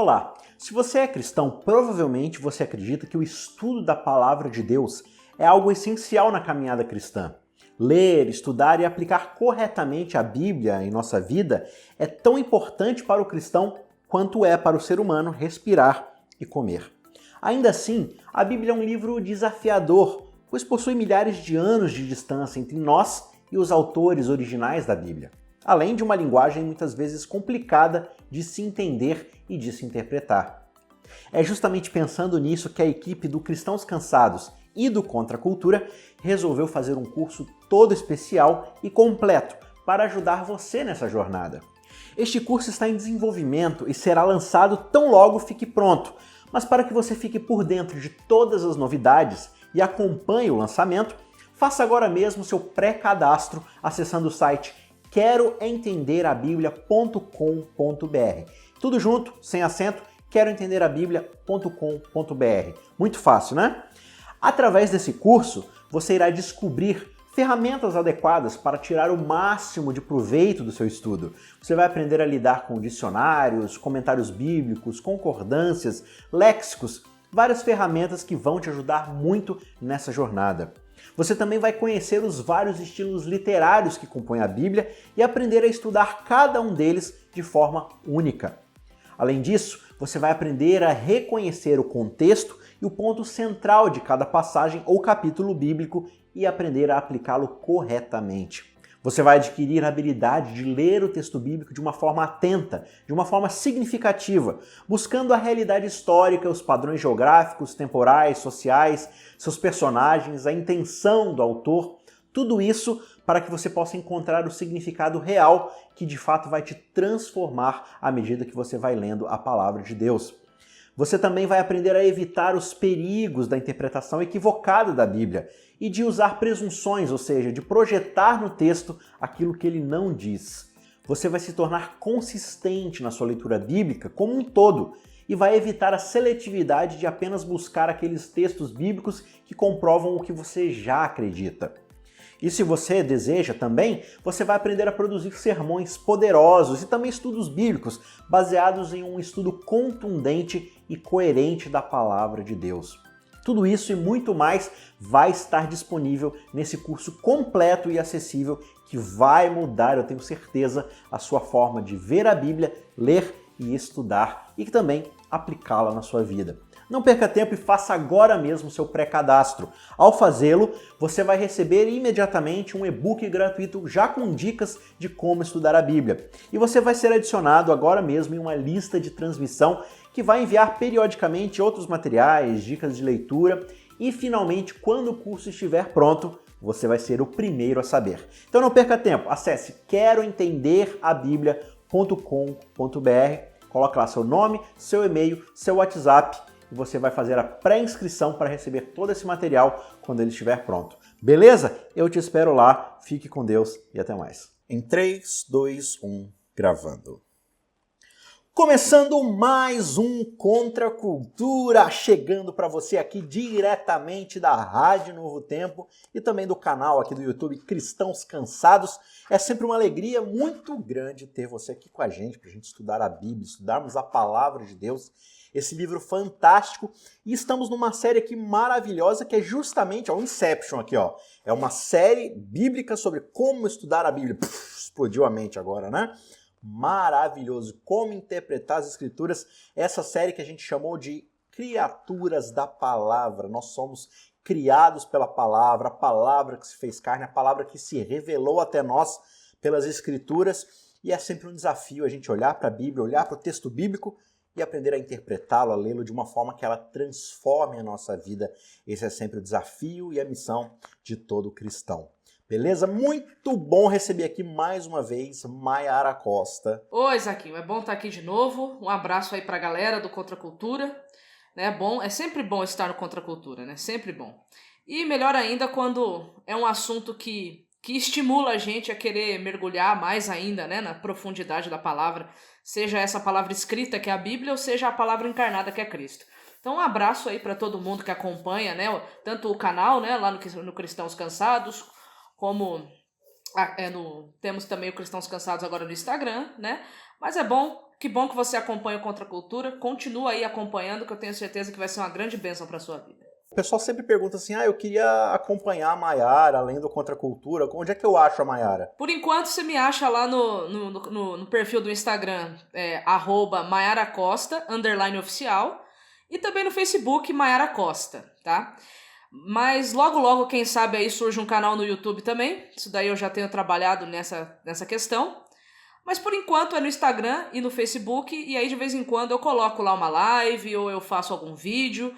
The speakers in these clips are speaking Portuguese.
Olá! Se você é cristão, provavelmente você acredita que o estudo da Palavra de Deus é algo essencial na caminhada cristã. Ler, estudar e aplicar corretamente a Bíblia em nossa vida é tão importante para o cristão quanto é para o ser humano respirar e comer. Ainda assim, a Bíblia é um livro desafiador, pois possui milhares de anos de distância entre nós e os autores originais da Bíblia, além de uma linguagem muitas vezes complicada de se entender e de se interpretar. É justamente pensando nisso que a equipe do Cristãos Cansados e do Contra a Cultura resolveu fazer um curso todo especial e completo para ajudar você nessa jornada. Este curso está em desenvolvimento e será lançado tão logo fique pronto, mas para que você fique por dentro de todas as novidades e acompanhe o lançamento, faça agora mesmo seu pré-cadastro acessando o site queroentenderabiblia.com.br. Tudo junto, sem acento, queroentenderabiblia.com.br. Muito fácil, né? Através desse curso, você irá descobrir ferramentas adequadas para tirar o máximo de proveito do seu estudo. Você vai aprender a lidar com dicionários, comentários bíblicos, concordâncias, léxicos, várias ferramentas que vão te ajudar muito nessa jornada. Você também vai conhecer os vários estilos literários que compõem a Bíblia e aprender a estudar cada um deles de forma única. Além disso, você vai aprender a reconhecer o contexto e o ponto central de cada passagem ou capítulo bíblico e aprender a aplicá-lo corretamente. Você vai adquirir a habilidade de ler o texto bíblico de uma forma atenta, de uma forma significativa, buscando a realidade histórica, os padrões geográficos, temporais, sociais, seus personagens, a intenção do autor, tudo isso para que você possa encontrar o significado real que de fato vai te transformar à medida que você vai lendo a palavra de Deus. Você também vai aprender a evitar os perigos da interpretação equivocada da Bíblia e de usar presunções, ou seja, de projetar no texto aquilo que ele não diz. Você vai se tornar consistente na sua leitura bíblica como um todo e vai evitar a seletividade de apenas buscar aqueles textos bíblicos que comprovam o que você já acredita. E se você deseja também, você vai aprender a produzir sermões poderosos e também estudos bíblicos baseados em um estudo contundente e coerente da palavra de Deus. Tudo isso e muito mais vai estar disponível nesse curso completo e acessível que vai mudar, eu tenho certeza, a sua forma de ver a Bíblia, ler e estudar e também aplicá-la na sua vida. Não perca tempo e faça agora mesmo seu pré-cadastro. Ao fazê-lo, você vai receber imediatamente um e-book gratuito já com dicas de como estudar a Bíblia. E você vai ser adicionado agora mesmo em uma lista de transmissão que vai enviar periodicamente outros materiais, dicas de leitura e finalmente, quando o curso estiver pronto, você vai ser o primeiro a saber. Então não perca tempo, acesse queroentenderabiblia.com.br, coloque lá seu nome, seu e-mail, seu WhatsApp e você vai fazer a pré-inscrição para receber todo esse material quando ele estiver pronto. Beleza? Eu te espero lá, fique com Deus e até mais. Em 3, 2, 1, gravando. Começando mais um Contra a Cultura, chegando para você aqui diretamente da Rádio Novo Tempo e também do canal aqui do YouTube Cristãos Cansados. É sempre uma alegria muito grande ter você aqui com a gente, para a gente estudar a Bíblia, estudarmos a Palavra de Deus, esse livro fantástico. E estamos numa série aqui maravilhosa que é justamente, o Inception aqui, ó. É uma série bíblica sobre como estudar a Bíblia. Explodiu a mente agora, né? Maravilhoso, como interpretar as escrituras, essa série que a gente chamou de Criaturas da Palavra. Nós somos criados pela palavra, a palavra que se fez carne, a palavra que se revelou até nós pelas escrituras, e é sempre um desafio a gente olhar para a Bíblia, olhar para o texto bíblico e aprender a interpretá-lo, a lê-lo de uma forma que ela transforme a nossa vida. Esse é sempre o desafio e a missão de todo cristão. Beleza? Muito bom receber aqui mais uma vez Mayara Costa. Oi, Zaquinho, é bom estar aqui de novo. Um abraço aí pra galera do Contra a Cultura. É sempre bom estar no Contra a Cultura, né? Sempre bom. E melhor ainda quando é um assunto que estimula a gente a querer mergulhar mais ainda, né, na profundidade da palavra, seja essa palavra escrita que é a Bíblia ou seja a palavra encarnada que é Cristo. Então um abraço aí para todo mundo que acompanha, né, tanto o canal, né, lá no Cristãos Cansados, como temos também o Cristãos Cansados agora no Instagram, né? Mas é bom que bom que você acompanha o Contra a Cultura. Continua aí acompanhando, que eu tenho certeza que vai ser uma grande bênção para sua vida. O pessoal sempre pergunta assim, eu queria acompanhar a Maiara, além do Contra a Cultura. Onde é que eu acho a Maiara? Por enquanto, você me acha lá no perfil do Instagram, @maiaracosta, _oficial, e também no Facebook, Maiara Costa, tá? Mas logo, quem sabe aí surge um canal no YouTube também. Isso daí eu já tenho trabalhado nessa questão. Mas por enquanto é no Instagram e no Facebook, e aí de vez em quando eu coloco lá uma live, ou eu faço algum vídeo,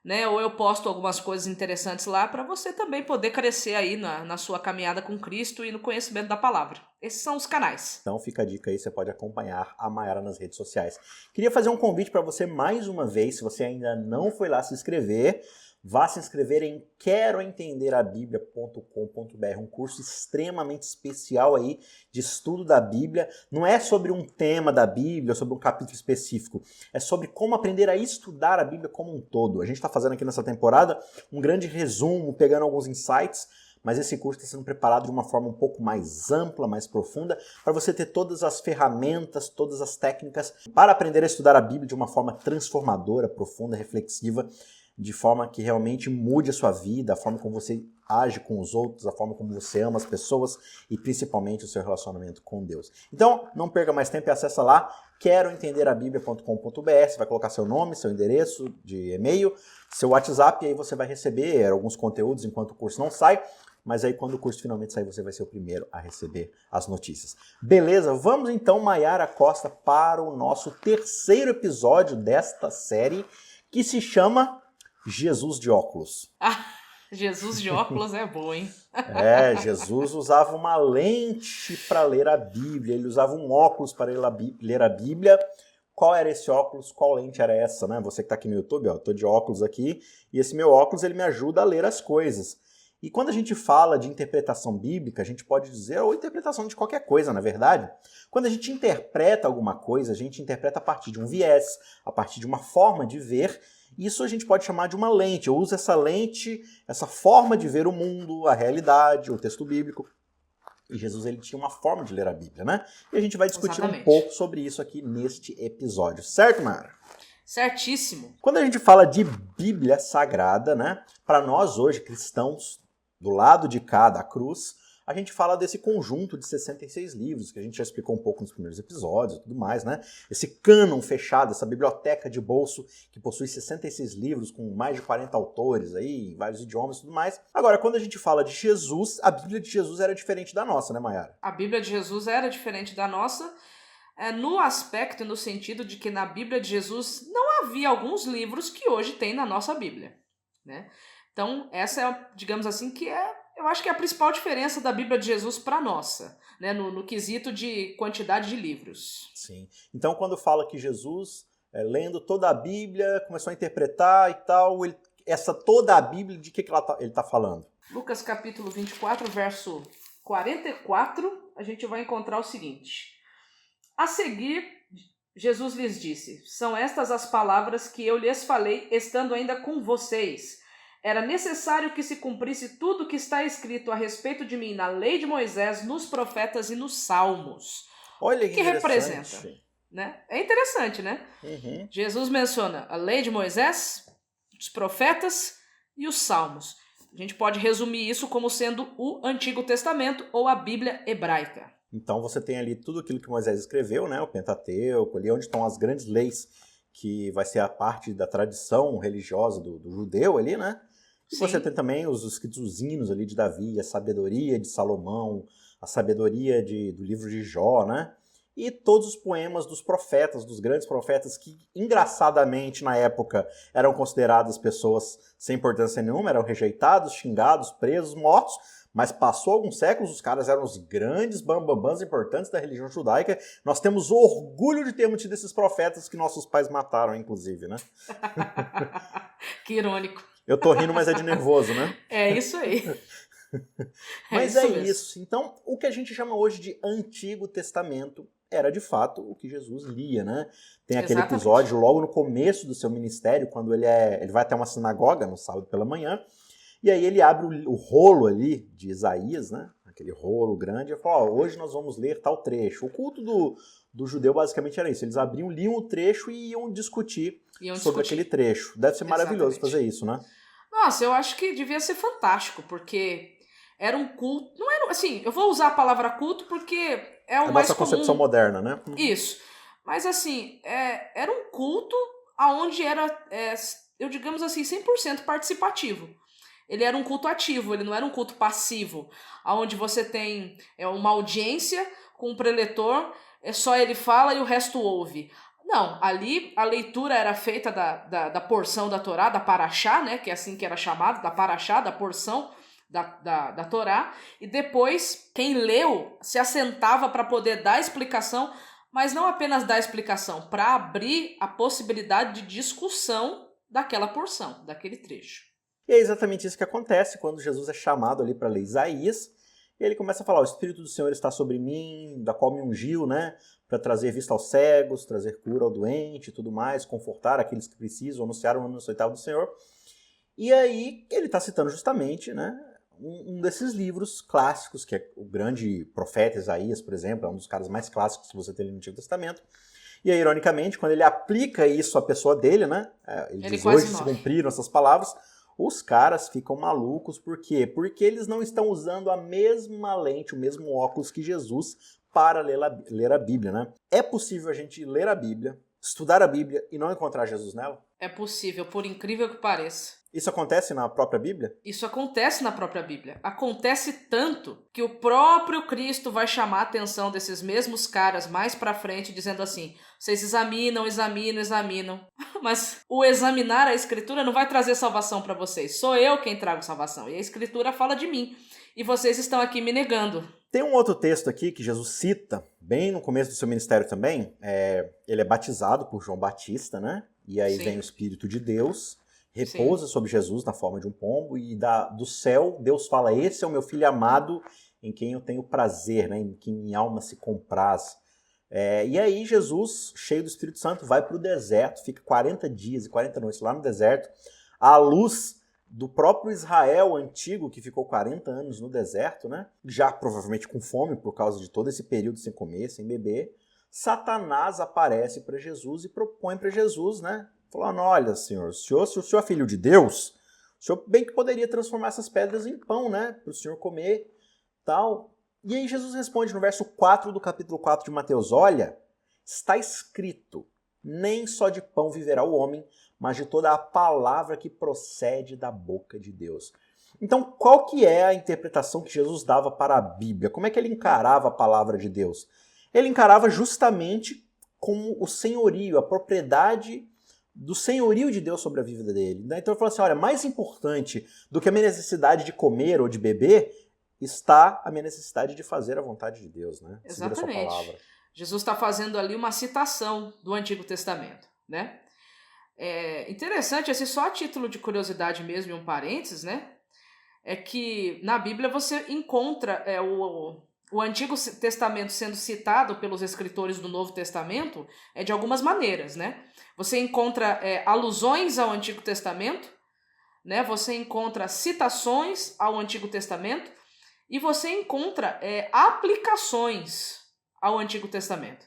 né? Ou eu posto algumas coisas interessantes lá para você também poder crescer aí na sua caminhada com Cristo e no conhecimento da palavra. Esses são os canais. Então fica a dica aí, você pode acompanhar a Maiara nas redes sociais. Queria fazer um convite para você mais uma vez, se você ainda não foi lá se inscrever, vá se inscrever em queroentenderabiblia.com.br, um curso extremamente especial aí de estudo da Bíblia. Não é sobre um tema da Bíblia, sobre um capítulo específico, é sobre como aprender a estudar a Bíblia como um todo. A gente está fazendo aqui nessa temporada um grande resumo, pegando alguns insights, mas esse curso está sendo preparado de uma forma um pouco mais ampla, mais profunda, para você ter todas as ferramentas, todas as técnicas para aprender a estudar a Bíblia de uma forma transformadora, profunda, reflexiva, de forma que realmente mude a sua vida, a forma como você age com os outros, a forma como você ama as pessoas e principalmente o seu relacionamento com Deus. Então, não perca mais tempo e acessa lá queroentenderabiblia.com.br, você vai colocar seu nome, seu endereço de e-mail, seu WhatsApp, e aí você vai receber alguns conteúdos enquanto o curso não sai, mas aí quando o curso finalmente sair, você vai ser o primeiro a receber as notícias. Beleza? Vamos então, Maiara Costa, para o nosso terceiro episódio desta série, que se chama Jesus de óculos. Jesus de óculos é bom, hein? Jesus usava uma lente para ler a Bíblia, ele usava um óculos para ler a Bíblia. Qual era esse óculos? Qual lente era essa, né? Você que está aqui no YouTube, eu estou de óculos aqui, e esse meu óculos ele me ajuda a ler as coisas. E quando a gente fala de interpretação bíblica, a gente pode dizer, ou interpretação de qualquer coisa, na verdade, quando a gente interpreta alguma coisa, a gente interpreta a partir de um viés, a partir de uma forma de ver. Isso a gente pode chamar de uma lente. Eu uso essa lente, essa forma de ver o mundo, a realidade, o texto bíblico. E Jesus ele tinha uma forma de ler a Bíblia, né? E a gente vai discutir um pouco sobre isso aqui neste episódio. Certo, Mara? Certíssimo. Quando a gente fala de Bíblia Sagrada, né? Para nós hoje, cristãos, do lado de cá da cruz, a gente fala desse conjunto de 66 livros, que a gente já explicou um pouco nos primeiros episódios e tudo mais, né? Esse cânon fechado, essa biblioteca de bolso que possui 66 livros com mais de 40 autores aí, em vários idiomas e tudo mais. Agora, quando a gente fala de Jesus, a Bíblia de Jesus era diferente da nossa, né, Maiara? A Bíblia de Jesus era diferente da nossa, no aspecto e no sentido de que na Bíblia de Jesus não havia alguns livros que hoje tem na nossa Bíblia, né? Então, essa é, digamos assim, que eu acho que é a principal diferença da Bíblia de Jesus para a nossa, né? No quesito de quantidade de livros. Sim. Então, quando fala que Jesus, lendo toda a Bíblia, começou a interpretar e tal, essa toda a Bíblia, de que ele está falando? Lucas capítulo 24, verso 44, a gente vai encontrar o seguinte. A seguir, Jesus lhes disse, são estas as palavras que eu lhes falei, estando ainda com vocês. Era necessário que se cumprisse tudo o que está escrito a respeito de mim na lei de Moisés, nos profetas e nos salmos. Olha que representa, né? É interessante, né? Uhum. Jesus menciona a lei de Moisés, os profetas e os salmos. A gente pode resumir isso como sendo o Antigo Testamento ou a Bíblia hebraica. Então você tem ali tudo aquilo que Moisés escreveu, né? O Pentateuco, ali onde estão as grandes leis, que vai ser a parte da tradição religiosa do judeu ali, né? E você tem também os escritos, os hinos ali de Davi, a sabedoria de Salomão, a sabedoria do livro de Jó, né? E todos os poemas dos profetas, dos grandes profetas, que engraçadamente na época eram consideradas pessoas sem importância nenhuma, eram rejeitados, xingados, presos, mortos, mas passou alguns séculos, os caras eram os grandes bambambãs importantes da religião judaica. Nós temos orgulho de termos tido esses profetas que nossos pais mataram, inclusive, né? Que irônico. Eu tô rindo, mas é de nervoso, né? É isso aí. Mas é isso. Então, o que a gente chama hoje de Antigo Testamento era, de fato, o que Jesus lia, né? Tem aquele episódio logo no começo do seu ministério, quando ele vai até uma sinagoga no sábado pela manhã, e aí ele abre o rolo ali de Isaías, né? Aquele rolo grande, e fala, hoje nós vamos ler tal trecho. O culto do judeu basicamente era isso. Eles abriam, liam o trecho e iam discutir sobre aquele trecho. Deve ser maravilhoso fazer isso, né? Nossa, eu acho que devia ser fantástico, porque era um culto... Não era, assim, eu vou usar a palavra culto porque é o mais comum. A nossa concepção moderna, né? Isso. Mas, assim, era um culto onde era, eu digamos assim, 100% participativo. Ele era um culto ativo, ele não era um culto passivo, onde você tem uma audiência com um preletor, só ele fala e o resto ouve. Não, ali a leitura era feita da porção da Torá, da Paraxá, né, que é assim que era chamado, da Paraxá, da porção da Torá, e depois quem leu se assentava para poder dar explicação, mas não apenas dar explicação, para abrir a possibilidade de discussão daquela porção, daquele trecho. E é exatamente isso que acontece quando Jesus é chamado ali para ler Isaías, e ele começa a falar, o Espírito do Senhor está sobre mim, da qual me ungiu, né, para trazer vista aos cegos, trazer cura ao doente e tudo mais, confortar aqueles que precisam, anunciar o ano oitavo do Senhor. E aí ele está citando justamente, né, um desses livros clássicos, que é o grande profeta Isaías, por exemplo, é um dos caras mais clássicos que você tem no Antigo Testamento. E aí, ironicamente, quando ele aplica isso à pessoa dele, né, ele diz, hoje se cumpriram essas palavras, os caras ficam malucos. Por quê? Porque eles não estão usando a mesma lente, o mesmo óculos que Jesus para ler a Bíblia, né? É possível a gente ler a Bíblia, estudar a Bíblia e não encontrar Jesus nela? É possível, por incrível que pareça. Isso acontece na própria Bíblia? Isso acontece na própria Bíblia. Acontece tanto que o próprio Cristo vai chamar a atenção desses mesmos caras mais pra frente, dizendo assim, vocês examinam. Mas o examinar a Escritura não vai trazer salvação para vocês. Sou eu quem trago salvação. E a Escritura fala de mim. E vocês estão aqui me negando. Tem um outro texto aqui que Jesus cita, bem no começo do seu ministério também. Ele é batizado por João Batista, né? E aí vem o Espírito de Deus, repousa sobre Jesus na forma de um pombo, e do céu Deus fala, esse é o meu filho amado, em quem eu tenho prazer, né? Em quem minha alma se compraz. E aí Jesus, cheio do Espírito Santo, vai para o deserto, fica 40 dias e 40 noites lá no deserto, à luz do próprio Israel antigo, que ficou 40 anos no deserto, né? Já provavelmente com fome por causa de todo esse período sem comer, sem beber. Satanás aparece para Jesus e propõe para Jesus, né? Falando, olha, Senhor, se o Senhor é filho de Deus, o Senhor bem que poderia transformar essas pedras em pão, né? Para o Senhor comer, tal. E aí Jesus responde no verso 4 do capítulo 4 de Mateus, olha, está escrito, nem só de pão viverá o homem, mas de toda a palavra que procede da boca de Deus. Então, qual que é a interpretação que Jesus dava para a Bíblia? Como é que ele encarava a palavra de Deus? Ele encarava justamente como o senhorio, a propriedade do senhorio de Deus sobre a vida dele. Então ele falou assim, olha, mais importante do que a minha necessidade de comer ou de beber, está a minha necessidade de fazer a vontade de Deus, né? Exatamente. Seguir a sua palavra. Jesus está fazendo ali uma citação do Antigo Testamento, né? Interessante, assim, só a título de curiosidade mesmo, e um parênteses, né? É que na Bíblia você encontra o Antigo Testamento sendo citado pelos escritores do Novo Testamento de algumas maneiras, né? Você encontra alusões ao Antigo Testamento, né? Você encontra citações ao Antigo Testamento e você encontra aplicações ao Antigo Testamento.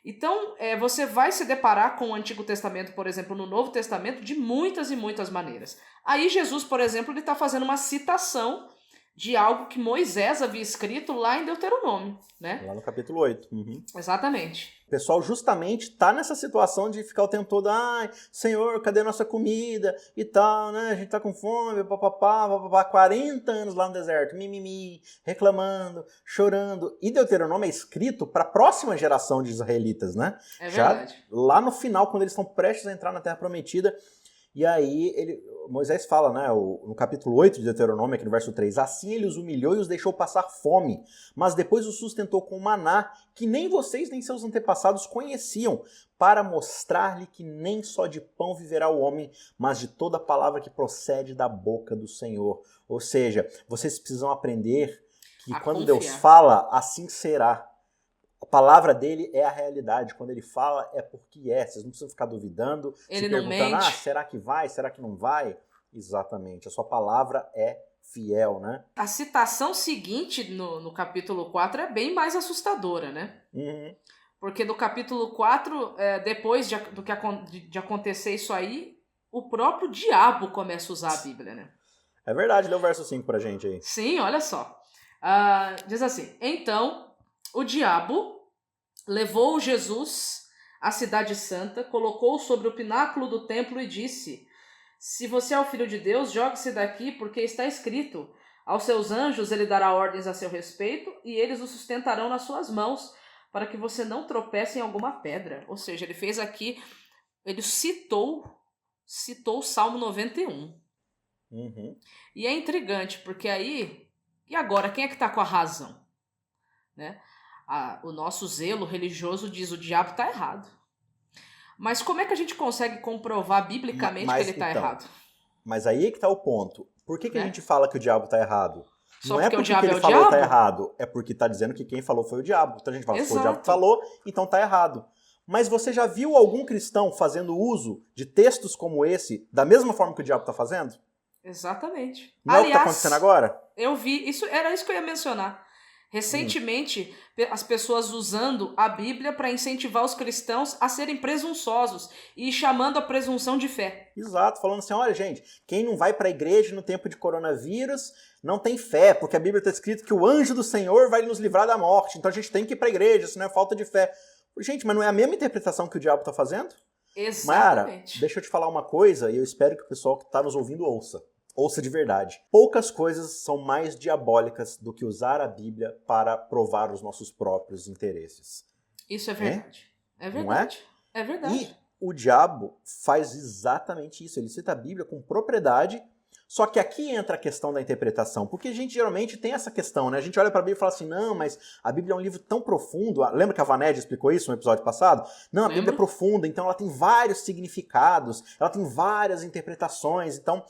Então, você vai se deparar com o Antigo Testamento, por exemplo, no Novo Testamento, de muitas e muitas maneiras. Aí Jesus, por exemplo, ele está fazendo uma citação de algo que Moisés havia escrito lá em Deuteronômio, né? Lá no capítulo 8. Uhum. Exatamente. O pessoal justamente está nessa situação de ficar o tempo todo, ai, Senhor, cadê a nossa comida e tal, né? A gente tá com fome, papapá, 40 anos lá no deserto, mimimi, reclamando, chorando. E Deuteronômio é escrito para a próxima geração de israelitas, né? É verdade. Já lá no final, quando eles estão prestes a entrar na Terra Prometida, e aí Moisés fala, né, no capítulo 8 de Deuteronômio, aqui no verso 3, assim ele os humilhou e os deixou passar fome, mas depois os sustentou com maná, que nem vocês nem seus antepassados conheciam, para mostrar-lhe que nem só de pão viverá o homem, mas de toda palavra que procede da boca do Senhor. Ou seja, vocês precisam aprender que quando Deus fala, assim será. A palavra dele é a realidade. Quando ele fala, é porque é. Vocês não precisam ficar duvidando, ele se perguntando, não mente. Será que vai? Será que não vai? Exatamente. A sua palavra é fiel, né? A citação seguinte no capítulo 4 é bem mais assustadora, né? Uhum. Porque do capítulo 4, depois de acontecer isso aí, o próprio diabo começa a usar a Bíblia, né? É verdade, lê o verso 5 pra gente aí. Sim, olha só. Diz assim: Então o diabo levou Jesus à cidade santa, colocou-o sobre o pináculo do templo e disse: Se você é o filho de Deus, jogue-se daqui, porque está escrito: Aos seus anjos ele dará ordens a seu respeito, e eles o sustentarão nas suas mãos, para que você não tropece em alguma pedra. Ou seja, ele fez aqui, ele citou o Salmo 91. Uhum. E é intrigante, porque aí, e agora, quem é que está com a razão? Né? O nosso zelo religioso diz: o diabo está errado. Mas como é que a gente consegue comprovar biblicamente que ele está errado? Mas aí é que está o ponto. Por que a Né? gente fala que o diabo está errado? Só Não é porque o porque diabo ele é o falou diabo? está errado, é porque está dizendo que quem falou foi o diabo. Então a gente fala, se foi o diabo que Exato. falou, então está errado. Mas você já viu algum cristão fazendo uso de textos como esse da mesma forma que o diabo está fazendo? Exatamente. Não é o que está acontecendo agora? Eu vi, era isso que eu ia mencionar. Recentemente, as pessoas usando a Bíblia para incentivar os cristãos a serem presunçosos e chamando a presunção de fé. Exato, falando assim, olha gente, quem não vai para a igreja no tempo de coronavírus não tem fé, porque a Bíblia está escrito que o anjo do Senhor vai nos livrar da morte, então a gente tem que ir para a igreja, senão é falta de fé. Gente, mas não é a mesma interpretação que o diabo está fazendo? Exatamente. Mayara, deixa eu te falar uma coisa e eu espero que o pessoal que está nos ouvindo ouça. Ouça de verdade. Poucas coisas são mais diabólicas do que usar a Bíblia para provar os nossos próprios interesses. Isso é verdade. É verdade. Não é? É verdade. E o diabo faz exatamente isso. Ele cita a Bíblia com propriedade. Só que aqui entra a questão da interpretação, porque a gente geralmente tem essa questão, né? A gente olha para a Bíblia e fala assim, não, mas a Bíblia é um livro tão profundo. Lembra que a Vaned explicou isso no episódio passado? Não, a Bíblia é profunda, então ela tem vários significados, ela tem várias interpretações, então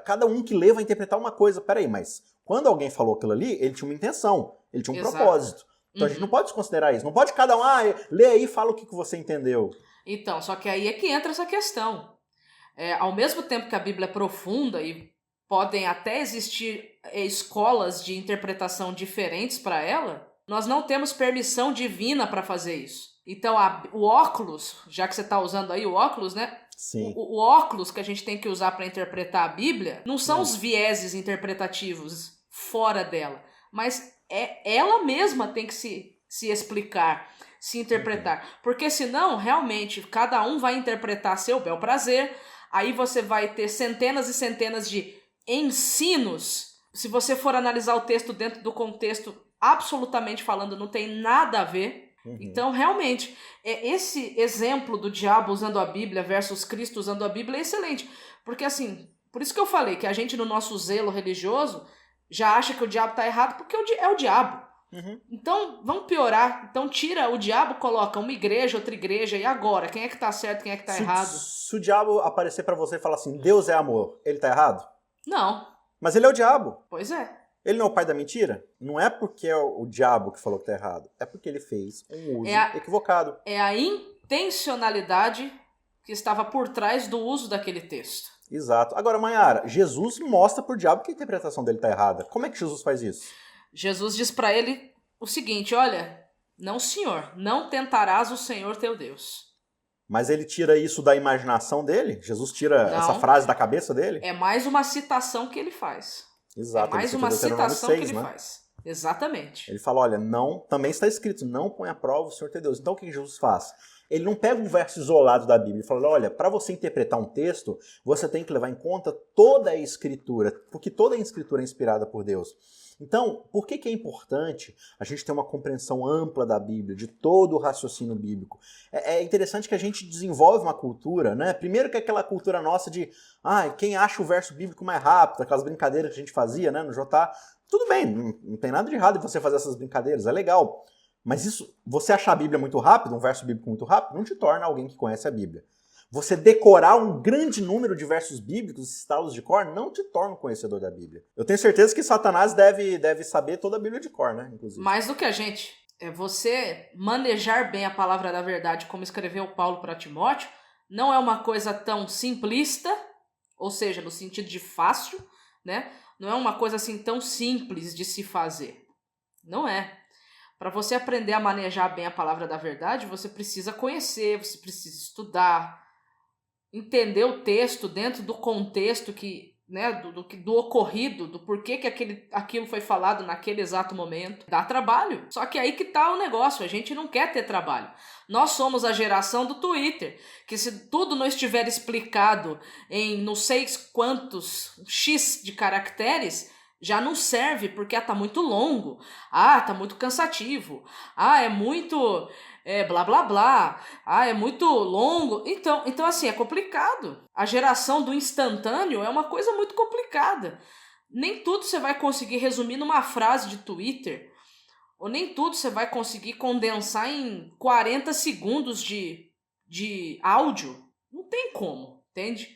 cada um que lê vai interpretar uma coisa. Peraí, mas quando alguém falou aquilo ali, ele tinha uma intenção, ele tinha um propósito. Então a gente não pode desconsiderar isso. Não pode cada um, lê aí e fala o que você entendeu. Então, só que aí é que entra essa questão. Ao mesmo tempo que a Bíblia é profunda e podem até existir escolas de interpretação diferentes para ela, nós não temos permissão divina para fazer isso. Então, o óculos, já que você está usando aí o óculos, né? Sim. O óculos que a gente tem que usar para interpretar a Bíblia não são os vieses interpretativos fora dela, mas ela mesma tem que se explicar, se interpretar. Porque senão, realmente, cada um vai interpretar a seu bel prazer, aí você vai ter centenas e centenas de ensinos. Se você for analisar o texto dentro do contexto, absolutamente falando, não tem nada a ver. Então, realmente, esse exemplo do diabo usando a Bíblia versus Cristo usando a Bíblia é excelente. Porque, assim, por isso que eu falei que a gente, no nosso zelo religioso, já acha que o diabo está errado porque é o diabo. Então, vamos piorar. Então, tira o diabo, coloca uma igreja, outra igreja, e agora? Quem é que tá certo, quem é que tá errado? Se o diabo aparecer pra você e falar assim, Deus é amor, ele tá errado? Não. Mas ele é o diabo. Pois é. Ele não é o pai da mentira? Não é porque é o diabo que falou que tá errado. É porque ele fez um uso equivocado. É a intencionalidade que estava por trás do uso daquele texto. Exato. Agora, Mayara, Jesus mostra pro diabo que a interpretação dele tá errada. Como é que Jesus faz isso? Jesus diz para ele o seguinte, olha, não senhor, não tentarás o Senhor teu Deus. Mas ele tira isso da imaginação dele? Jesus tira essa frase da cabeça dele? É mais uma citação que ele faz. Exato. É mais uma citação 6, que ele faz. Exatamente. Ele fala, olha, não, também está escrito, não põe à prova o Senhor teu Deus. Então o que Jesus faz? Ele não pega um verso isolado da Bíblia e fala, olha, para você interpretar um texto, você tem que levar em conta toda a Escritura, porque toda a Escritura é inspirada por Deus. Então, por que é importante a gente ter uma compreensão ampla da Bíblia, de todo o raciocínio bíblico? É interessante que a gente desenvolve uma cultura, né? Primeiro que aquela cultura nossa de, quem acha o verso bíblico mais rápido, aquelas brincadeiras que a gente fazia, né, no Jotá. Tudo bem, não tem nada de errado em você fazer essas brincadeiras, é legal. Mas isso, você achar a Bíblia muito rápido, um verso bíblico muito rápido, não te torna alguém que conhece a Bíblia. Você decorar um grande número de versos bíblicos, citá-los de cor, não te torna um conhecedor da Bíblia. Eu tenho certeza que Satanás deve saber toda a Bíblia de cor, né? Inclusive. Mais do que a gente. Você manejar bem a palavra da verdade, como escreveu Paulo para Timóteo, não é uma coisa tão simplista, ou seja, no sentido de fácil, né? Não é uma coisa assim tão simples de se fazer. Não é. Para você aprender a manejar bem a palavra da verdade, você precisa conhecer, você precisa estudar, entender o texto dentro do contexto né, do ocorrido, do porquê que aquilo foi falado naquele exato momento. Dá trabalho. Só que aí que tá o negócio, a gente não quer ter trabalho. Nós somos a geração do Twitter, que se tudo não estiver explicado em não sei quantos X de caracteres, já não serve, porque tá muito longo, tá muito cansativo, é muito blá blá blá, é muito longo. Então assim, é complicado. A geração do instantâneo é uma coisa muito complicada. Nem tudo você vai conseguir resumir numa frase de Twitter, ou nem tudo você vai conseguir condensar em 40 segundos de áudio. Não tem como, entende?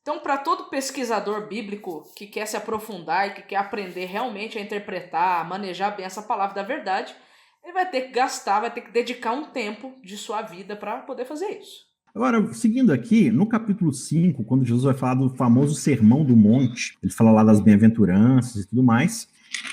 Então, para todo pesquisador bíblico que quer se aprofundar e que quer aprender realmente a interpretar, a manejar bem essa palavra da verdade, ele vai ter que gastar, vai ter que dedicar um tempo de sua vida para poder fazer isso. Agora, seguindo aqui, no capítulo 5, quando Jesus vai falar do famoso Sermão do Monte, ele fala lá das bem-aventuranças e tudo mais,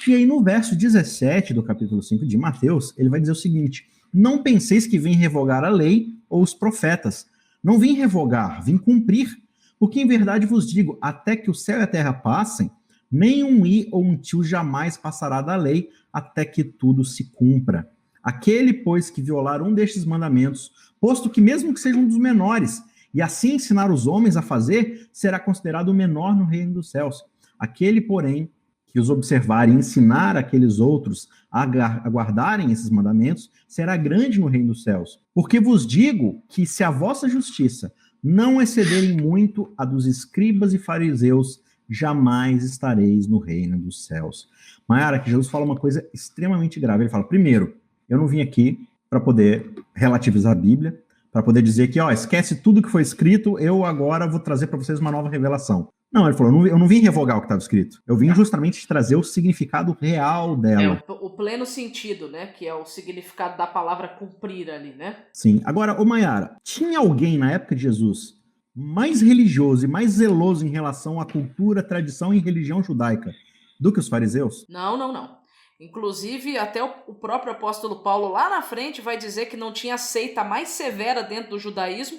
e aí no verso 17 do capítulo 5 de Mateus, ele vai dizer o seguinte: não penseis que vim revogar a lei ou os profetas. Não vim revogar, vim cumprir. Porque em verdade vos digo, até que o céu e a terra passem, nem um i ou um tio jamais passará da lei, até que tudo se cumpra. Aquele, pois, que violar um destes mandamentos, posto que mesmo que seja um dos menores, e assim ensinar os homens a fazer, será considerado o menor no reino dos céus. Aquele, porém, que os observar e ensinar aqueles outros a guardarem esses mandamentos, será grande no reino dos céus. Porque vos digo que se a vossa justiça não excederem muito a dos escribas e fariseus, jamais estareis no reino dos céus. Mayara, que Jesus fala uma coisa extremamente grave. Ele fala, primeiro, eu não vim aqui para poder relativizar a Bíblia, para poder dizer que, esquece tudo que foi escrito, eu agora vou trazer para vocês uma nova revelação. Não, ele falou, eu não vim revogar o que estava escrito. Eu vim justamente trazer o significado real dela. O pleno sentido, né? Que é o significado da palavra cumprir ali, né? Sim. Agora, Mayara, tinha alguém na época de Jesus mais religioso e mais zeloso em relação à cultura, tradição e religião judaica do que os fariseus? Não. Inclusive, até o próprio apóstolo Paulo lá na frente vai dizer que não tinha seita mais severa dentro do judaísmo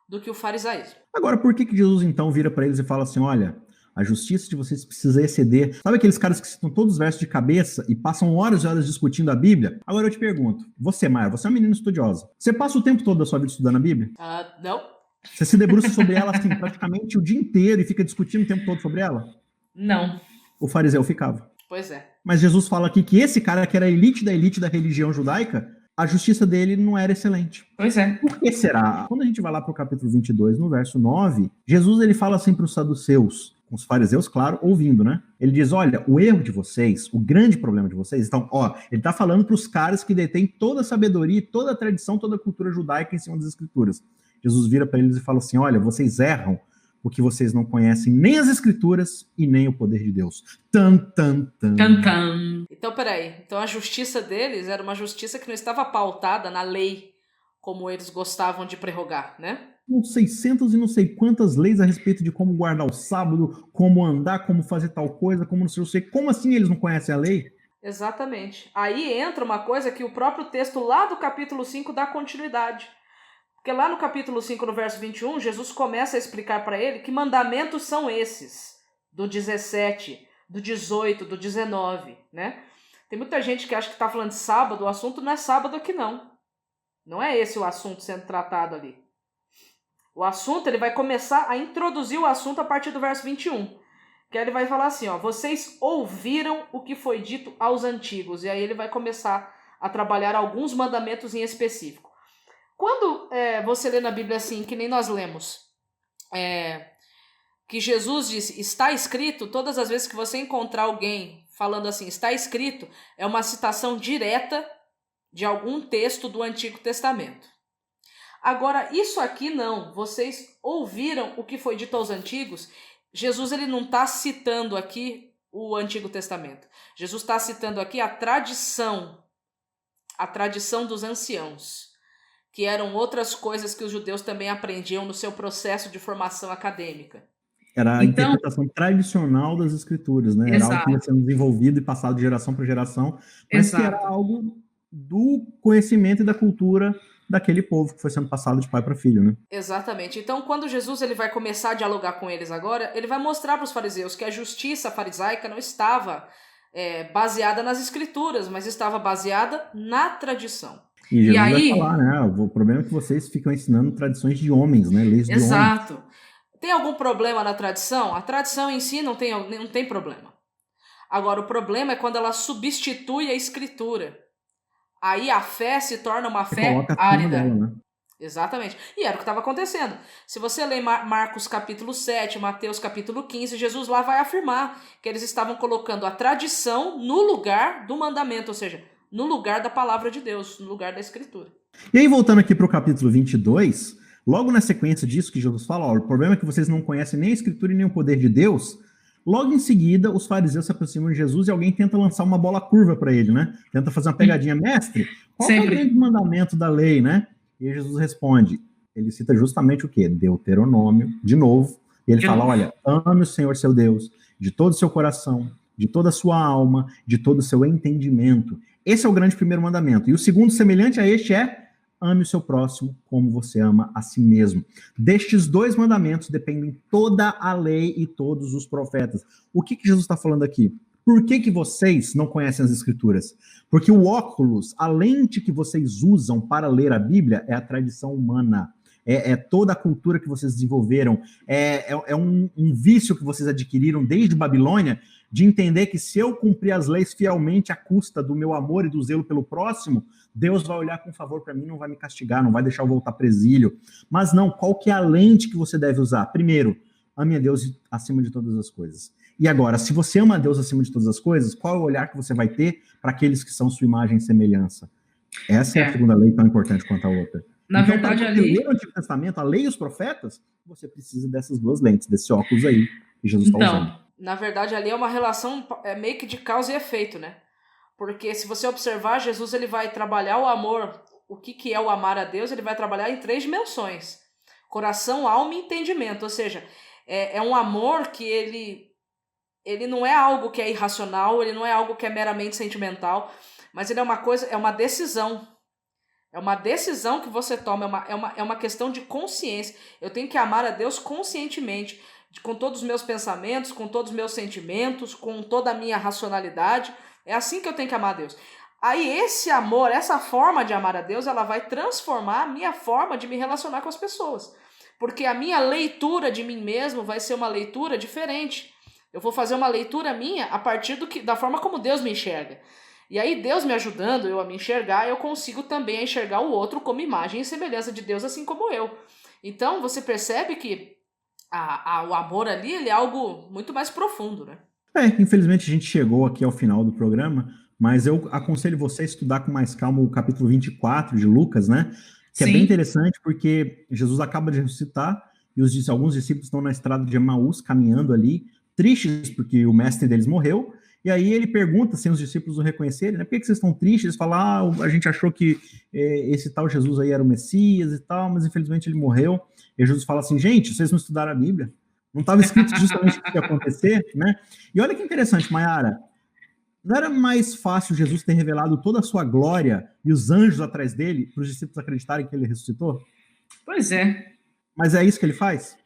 do que o farisaísmo. Agora, por que Jesus então vira para eles e fala assim, olha, a justiça de vocês precisa exceder... Sabe aqueles caras que citam todos os versos de cabeça e passam horas e horas discutindo a Bíblia? Agora eu te pergunto, você, Maia, você é uma menina estudiosa. Você passa o tempo todo da sua vida estudando a Bíblia? Não. Você se debruça sobre ela assim, praticamente o dia inteiro e fica discutindo o tempo todo sobre ela? Não. O fariseu ficava. Pois é. Mas Jesus fala aqui que esse cara que era a elite da religião judaica, a justiça dele não era excelente. Pois é. Por que será? Quando a gente vai lá para o capítulo 22, no verso 9, Jesus ele fala assim para os saduceus, com os fariseus, claro, ouvindo, né? Ele diz, olha, o erro de vocês, o grande problema de vocês, então, ele tá falando para os caras que detêm toda a sabedoria, toda a tradição, toda a cultura judaica em cima das escrituras. Jesus vira para eles e fala assim, olha, vocês erram porque vocês não conhecem nem as escrituras e nem o poder de Deus. Tan. Então, peraí. Então, a justiça deles era uma justiça que não estava pautada na lei, como eles gostavam de prerrogar, né? 600 e não sei quantas leis a respeito de como guardar o sábado, como andar, como fazer tal coisa, como não sei. Como assim eles não conhecem a lei? Exatamente. Aí entra uma coisa que o próprio texto lá do capítulo 5 dá continuidade. Porque lá no capítulo 5, no verso 21, Jesus começa a explicar para ele que mandamentos são esses, do 17, do 18, do 19, né? Tem muita gente que acha que está falando de sábado, o assunto não é sábado aqui não. Não é esse o assunto sendo tratado ali. O assunto, ele vai começar a introduzir o assunto a partir do verso 21. Que aí ele vai falar assim, vocês ouviram o que foi dito aos antigos. E aí ele vai começar a trabalhar alguns mandamentos em específico. Quando você lê na Bíblia assim, que nem nós lemos, que Jesus disse, está escrito, todas as vezes que você encontrar alguém falando assim, está escrito, é uma citação direta de algum texto do Antigo Testamento. Agora, isso aqui não, vocês ouviram o que foi dito aos antigos, Jesus ele não está citando aqui o Antigo Testamento. Jesus está citando aqui a tradição dos anciãos, que eram outras coisas que os judeus também aprendiam no seu processo de formação acadêmica. Era a interpretação tradicional das escrituras, né? Era algo que ia sendo desenvolvido e passado de geração para geração, mas que era algo do conhecimento e da cultura daquele povo que foi sendo passado de pai para filho, né? Exatamente. Então, quando Jesus ele vai começar a dialogar com eles agora, ele vai mostrar para os fariseus que a justiça farisaica não estava baseada nas escrituras, mas estava baseada na tradição. E Jesus vai aí, falar, né? O problema é que vocês ficam ensinando tradições de homens, né? Leis de homens. exato. Tem algum problema na tradição? A tradição em si não tem problema. Agora, o problema é quando ela substitui a escritura. Aí a fé se torna uma Você fé coloca acima árida. dela, né? Exatamente. E era o que estava acontecendo. Se você ler Marcos capítulo 7, Mateus capítulo 15, Jesus lá vai afirmar que eles estavam colocando a tradição no lugar do mandamento, ou seja, no lugar da palavra de Deus, no lugar da escritura. E aí, voltando aqui para o capítulo 22, logo na sequência disso que Jesus fala, ó, o problema é que vocês não conhecem nem a escritura e nem o poder de Deus. Logo em seguida, os fariseus se aproximam de Jesus e alguém tenta lançar uma bola curva para ele, né? Tenta fazer uma pegadinha. Mestre, qual é o grande mandamento da lei, né? E Jesus responde, ele cita justamente o quê? Deuteronômio, de novo. E ele fala, olha, ame o Senhor seu Deus de todo o seu coração, de toda a sua alma, de todo o seu entendimento. Esse é o grande primeiro mandamento. E o segundo, semelhante a este, é ame o seu próximo como você ama a si mesmo. Destes dois mandamentos dependem toda a lei e todos os profetas. O que Jesus está falando aqui? Por que vocês não conhecem as escrituras? Porque o óculos, a lente que vocês usam para ler a Bíblia é a tradição humana. É toda a cultura que vocês desenvolveram. É um vício que vocês adquiriram desde Babilônia, de entender que se eu cumprir as leis fielmente à custa do meu amor e do zelo pelo próximo, Deus vai olhar com favor para mim, não vai me castigar, não vai deixar eu voltar para exílio. Mas não, qual que é a lente que você deve usar? Primeiro, ame a Deus acima de todas as coisas. E agora, se você ama a Deus acima de todas as coisas, qual é o olhar que você vai ter para aqueles que são sua imagem e semelhança? Essa é a segunda lei tão importante quanto a outra. Na então, verdade, para ler o Antigo Testamento, a lei e os profetas, você precisa dessas duas lentes, desse óculos aí que Jesus está usando. Na verdade, ali é uma relação meio que de causa e efeito, né? Porque se você observar, Jesus ele vai trabalhar o amor, o que é o amar a Deus, ele vai trabalhar em 3 dimensões. Coração, alma e entendimento. Ou seja, é um amor que ele não é algo que é irracional, ele não é algo que é meramente sentimental, mas ele é uma decisão. É uma decisão que você toma, é uma questão de consciência. Eu tenho que amar a Deus conscientemente, com todos os meus pensamentos, com todos os meus sentimentos, com toda a minha racionalidade. É assim que eu tenho que amar a Deus. Aí esse amor, essa forma de amar a Deus, ela vai transformar a minha forma de me relacionar com as pessoas. Porque a minha leitura de mim mesmo vai ser uma leitura diferente. Eu vou fazer uma leitura minha a partir da forma como Deus me enxerga. E aí Deus me ajudando eu a me enxergar, eu consigo também enxergar o outro como imagem e semelhança de Deus, assim como eu. Então você percebe que o amor ali ele é algo muito mais profundo, né? Infelizmente a gente chegou aqui ao final do programa, mas eu aconselho você a estudar com mais calma o capítulo 24 de Lucas, né? Que Sim. É bem interessante porque Jesus acaba de ressuscitar e alguns discípulos estão na estrada de Emaús, caminhando ali, tristes porque o mestre deles morreu. E aí ele pergunta, sem os discípulos o reconhecerem, né? Por que vocês estão tristes? Eles falam, a gente achou que esse tal Jesus aí era o Messias e tal, mas infelizmente ele morreu. E Jesus fala assim, gente, vocês não estudaram a Bíblia? Não estava escrito justamente o que ia acontecer, né? E olha que interessante, Mayara, não era mais fácil Jesus ter revelado toda a sua glória e os anjos atrás dele para os discípulos acreditarem que ele ressuscitou? Pois é. Mas é isso que ele faz?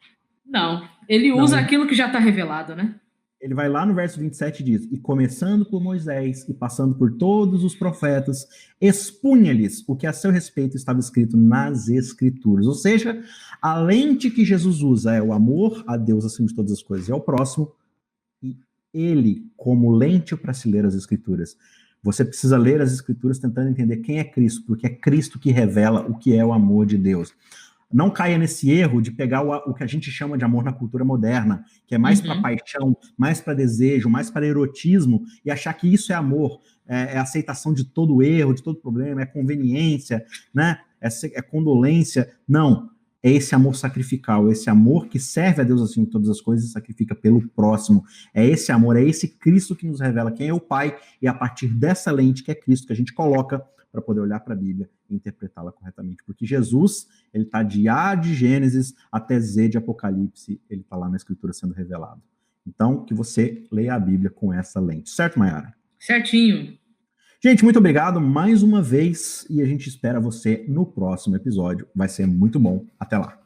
Não, ele usa aquilo que já está revelado, né? Ele vai lá no verso 27 e diz, e começando por Moisés e passando por todos os profetas, expunha-lhes o que a seu respeito estava escrito nas Escrituras. Ou seja, a lente que Jesus usa é o amor a Deus acima de todas as coisas e ao próximo, e ele como lente para se ler as Escrituras. Você precisa ler as Escrituras tentando entender quem é Cristo, porque é Cristo que revela o que é o amor de Deus. Não caia nesse erro de pegar o que a gente chama de amor na cultura moderna, que é mais para paixão, mais para desejo, mais para erotismo, e achar que isso é amor, é aceitação de todo erro, de todo problema, é conveniência, né? É condolência. Não, é esse amor sacrificial, esse amor que serve a Deus acima de todas as coisas e sacrifica pelo próximo. É esse amor, é esse Cristo que nos revela quem é o Pai, e a partir dessa lente que é Cristo que a gente coloca para poder olhar para a Bíblia e interpretá-la corretamente. Porque Jesus, ele está de A de Gênesis até Z de Apocalipse, ele está lá na Escritura sendo revelado. Então, que você leia a Bíblia com essa lente. Certo, Mayara? Certinho. Gente, muito obrigado mais uma vez e a gente espera você no próximo episódio. Vai ser muito bom. Até lá.